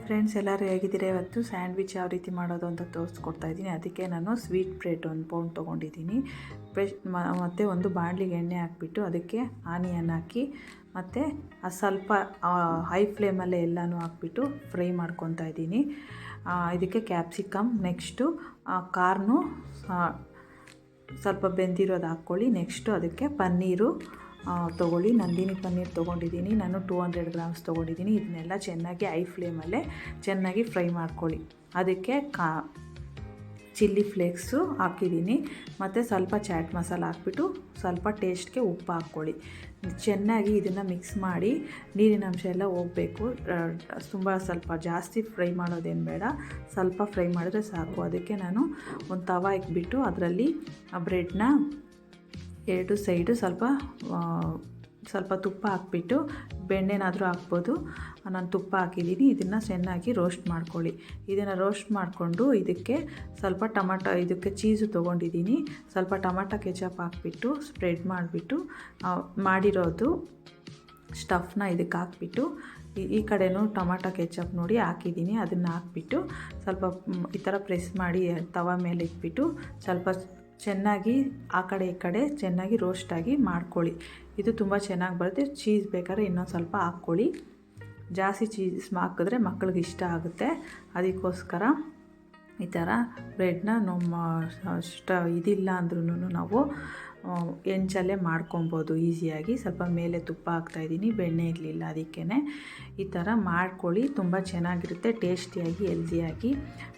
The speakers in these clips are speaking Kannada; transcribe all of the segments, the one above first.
ಫ್ರೆಂಡ್ಸ್, ಎಲ್ಲರೂ ಹೇಗಿದ್ದೀರಾ? ಇವತ್ತು ಸ್ಯಾಂಡ್ವಿಚ್ ಯಾವ ರೀತಿ ಮಾಡೋದು ಅಂತ ತೋರಿಸ್ಕೊಡ್ತಾ ಇದ್ದೀನಿ. ಅದಕ್ಕೆ ನಾನು ಸ್ವೀಟ್ ಬ್ರೆಡ್ 1 ಪೌಂಡ್ ತೊಗೊಂಡಿದ್ದೀನಿ. ಮತ್ತು ಒಂದು ಬಾಣಲಿಗೆ ಎಣ್ಣೆ ಹಾಕ್ಬಿಟ್ಟು ಅದಕ್ಕೆ ಆನಿಯನ್ ಹಾಕಿ ಮತ್ತು ಸ್ವಲ್ಪ ಹೈ ಫ್ಲೇಮಲ್ಲೇ ಎಲ್ಲನೂ ಹಾಕ್ಬಿಟ್ಟು ಫ್ರೈ ಮಾಡ್ಕೊತಾ ಇದ್ದೀನಿ. ಇದಕ್ಕೆ ಕ್ಯಾಪ್ಸಿಕಮ್, ನೆಕ್ಸ್ಟು ಕಾರ್ನು ಸ್ವಲ್ಪ ಬೆಂದಿರೋದು ಹಾಕ್ಕೊಳ್ಳಿ. ನೆಕ್ಸ್ಟು ಅದಕ್ಕೆ ಪನ್ನೀರು ತೊಗೊಳ್ಳಿ. ನಂದಿನಿ ಪನ್ನೀರ್ ತೊಗೊಂಡಿದ್ದೀನಿ ನಾನು, 200 ಗ್ರಾಮ್ಸ್ ತೊಗೊಂಡಿದ್ದೀನಿ. ಇದನ್ನೆಲ್ಲ ಚೆನ್ನಾಗಿ ಹೈ ಫ್ಲೇಮಲ್ಲೇ ಚೆನ್ನಾಗಿ ಫ್ರೈ ಮಾಡ್ಕೊಳ್ಳಿ. ಅದಕ್ಕೆ ಚಿಲ್ಲಿ ಫ್ಲೇಕ್ಸು ಹಾಕಿದ್ದೀನಿ ಮತ್ತು ಸ್ವಲ್ಪ ಚಾಟ್ ಮಸಾಲ ಹಾಕ್ಬಿಟ್ಟು ಸ್ವಲ್ಪ ಟೇಸ್ಟ್ಗೆ ಉಪ್ಪು ಹಾಕ್ಕೊಳ್ಳಿ. ಚೆನ್ನಾಗಿ ಇದನ್ನು ಮಿಕ್ಸ್ ಮಾಡಿ ನೀರಿನ ಅಂಶ ಎಲ್ಲ ಹೋಗಬೇಕು. ಸ್ವಲ್ಪ ಜಾಸ್ತಿ ಫ್ರೈ ಮಾಡೋದೇನು ಬೇಡ, ಸ್ವಲ್ಪ ಫ್ರೈ ಮಾಡಿದ್ರೆ ಸಾಕು. ಅದಕ್ಕೆ ನಾನು ಒಂದು ತವ ಇಟ್ಬಿಟ್ಟು ಅದರಲ್ಲಿ ಬ್ರೆಡ್ನ 2 ಸೈಡು ಸ್ವಲ್ಪ ತುಪ್ಪ ಹಾಕ್ಬಿಟ್ಟು, ಬೆಣ್ಣೆನಾದರೂ ಹಾಕ್ಬೋದು, ನಾನು ತುಪ್ಪ ಹಾಕಿದ್ದೀನಿ. ಇದನ್ನು ಚೆನ್ನಾಗಿ ರೋಸ್ಟ್ ಮಾಡ್ಕೊಳ್ಳಿ. ಇದನ್ನು ರೋಸ್ಟ್ ಮಾಡಿಕೊಂಡು ಇದಕ್ಕೆ ಸ್ವಲ್ಪ ಇದಕ್ಕೆ ಚೀಸು ತೊಗೊಂಡಿದ್ದೀನಿ. ಸ್ವಲ್ಪ ಟೊಮಾಟೊ ಕೆಚಪ್ ಹಾಕ್ಬಿಟ್ಟು ಸ್ಪ್ರೆಡ್ ಮಾಡಿಬಿಟ್ಟು ಮಾಡಿರೋದು ಸ್ಟಫ್ನ ಇದಕ್ಕೆ ಹಾಕ್ಬಿಟ್ಟು, ಈ ಕಡೆನೂ ಟೊಮಾಟೊ ಕೆಚಪ್ ನೋಡಿ ಹಾಕಿದ್ದೀನಿ. ಅದನ್ನು ಹಾಕ್ಬಿಟ್ಟು ಸ್ವಲ್ಪ ಈ ಥರ ಪ್ರೆಸ್ ಮಾಡಿ ತವ ಮೇಲೆ ಇಟ್ಬಿಟ್ಟು ಸ್ವಲ್ಪ ಚೆನ್ನಾಗಿ ಆ ಕಡೆ ಈ ಕಡೆ ಚೆನ್ನಾಗಿ ರೋಸ್ಟಾಗಿ ಮಾಡ್ಕೊಳ್ಳಿ. ಇದು ತುಂಬ ಚೆನ್ನಾಗಿ ಬರುತ್ತೆ. ಚೀಸ್ ಬೇಕಾದ್ರೆ ಇನ್ನೊಂದು ಸ್ವಲ್ಪ ಹಾಕ್ಕೊಳ್ಳಿ. ಜಾಸ್ತಿ ಚೀಸ್ ಹಾಕಿದ್ರೆ ಮಕ್ಕಳಿಗೆ ಇಷ್ಟ ಆಗುತ್ತೆ. ಅದಕ್ಕೋಸ್ಕರ ಈ ಥರ ಬ್ರೆಡ್ನ ಇದಿಲ್ಲ ಅಂದ್ರೂ ನಾವು ಹೆಂಚಲ್ಲೇ ಮಾಡ್ಕೊಬೋದು ಈಸಿಯಾಗಿ. ಸ್ವಲ್ಪ ಮೇಲೆ ತುಪ್ಪ ಹಾಕ್ತಾಯಿದ್ದೀನಿ, ಬೆಣ್ಣೆ ಇರಲಿಲ್ಲ ಅದಕ್ಕೇ. ಈ ಥರ ಮಾಡ್ಕೊಳ್ಳಿ, ತುಂಬ ಚೆನ್ನಾಗಿರುತ್ತೆ, ಟೇಸ್ಟಿಯಾಗಿ ಹೆಲ್ದಿಯಾಗಿ.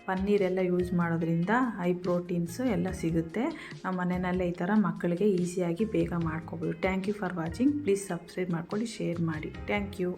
ಪನ್ನೀರೆಲ್ಲ ಯೂಸ್ ಮಾಡೋದ್ರಿಂದ ಹೈ ಪ್ರೋಟೀನ್ಸು ಎಲ್ಲ ಸಿಗುತ್ತೆ. ನಮ್ಮ ಮನೆಯಲ್ಲೇ ಈ ಥರ ಮಕ್ಕಳಿಗೆ ಈಸಿಯಾಗಿ ಬೇಗ ಮಾಡ್ಕೊಬೋದು. Thank you for watching. Please subscribe ಮಾಡ್ಕೊಳ್ಳಿ, ಶೇರ್ ಮಾಡಿ. Thank you.